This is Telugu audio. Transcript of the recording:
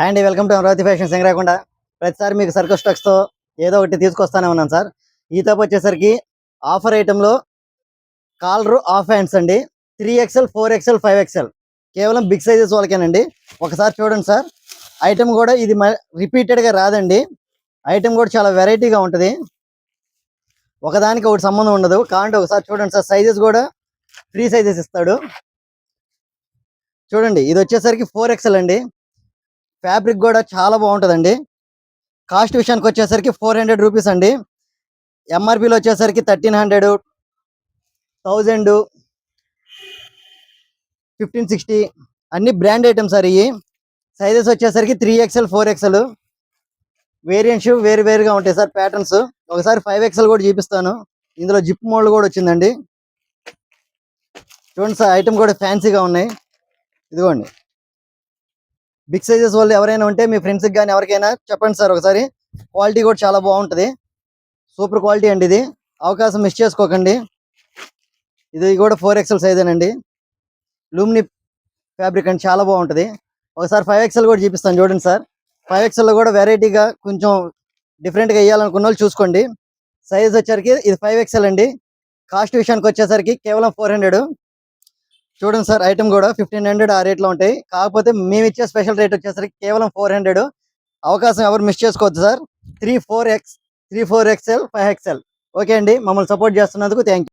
హాయ్ అండి, వెల్కమ్ టు అమరావతి ఫ్యాషన్ సింగరాకుండా. ప్రతిసారి మీకు సర్కస్ స్టాక్స్తో ఏదో ఒకటి తీసుకొస్తానే ఉన్నాను సార్. ఈ టాప్ వచ్చేసరికి ఆఫర్ ఐటెంలో కాలరు ఆఫ్ హ్యాండ్స్ అండి. 3XL 4XL 5XL కేవలం బిగ్ సైజెస్ వాళ్ళకేనండి. ఒకసారి చూడండి సార్, ఐటెం కూడా ఇది రిపీటెడ్గా రాదండి. ఐటెం కూడా చాలా వెరైటీగా ఉంటుంది, ఒకదానికి ఒకటి సంబంధం ఉండదు. కాబట్టి ఒకసారి చూడండి సార్, సైజెస్ కూడా 3 సైజెస్ ఇస్తాడు. చూడండి, ఇది వచ్చేసరికి 4XL అండి. ఫ్యాబ్రిక్ కూడా చాలా బాగుంటుందండి. కాస్ట్ విషయానికి వచ్చేసరికి 400 రూపీస్ అండి. ఎంఆర్పిలో వచ్చేసరికి 1300, 1000, 1560 అన్ని బ్రాండ్ ఐటమ్స్ సార్. ఇవి సైజెస్ వచ్చేసరికి 3XL 4XL వేరియంట్స్ వేరుగా ఉంటాయి సార్. ప్యాటర్న్స్ ఒకసారి 5XL కూడా చూపిస్తాను. ఇందులో జిప్ మోల్డ్ కూడా వచ్చిందండి. చూడండి సార్, ఐటమ్ కూడా ఫ్యాన్సీగా ఉన్నాయి. ఇదిగోండి, బిగ్ సైజెస్ వాళ్ళు ఎవరైనా ఉంటే మీ ఫ్రెండ్స్కి కానీ ఎవరికైనా చెప్పండి సార్. ఒకసారి క్వాలిటీ కూడా చాలా బాగుంటుంది, సూపర్ క్వాలిటీ అండి. ఇది అవకాశం మిస్ చేసుకోకండి. ఇది కూడా 4XL సైజేనండి. లూమిని ఫ్యాబ్రిక్ అండి, చాలా బాగుంటుంది. ఒకసారి 5XL కూడా చూపిస్తాను చూడండి సార్. 5XLలో కూడా వెరైటీగా కొంచెం డిఫరెంట్గా వేయాలనుకున్న వాళ్ళు చూసుకోండి. సైజ్ వచ్చేసరికి ఇది 5XL అండి. కాస్ట్ విషయానికి వచ్చేసరికి కేవలం 400. చూడండి సార్, ఐటమ్ కూడా 1500 ఆ రేట్లో ఉంటాయి. కాకపోతే మేము ఇచ్చే స్పెషల్ రేట్ వచ్చేసరికి కేవలం 400. అవకాశం ఎవరు మిస్ చేసుకోవద్దు సార్. 3, 4XL 5XL. ఓకే అండి, మమ్మల్ని సపోర్ట్ చేస్తున్నందుకు థ్యాంక్ యూ.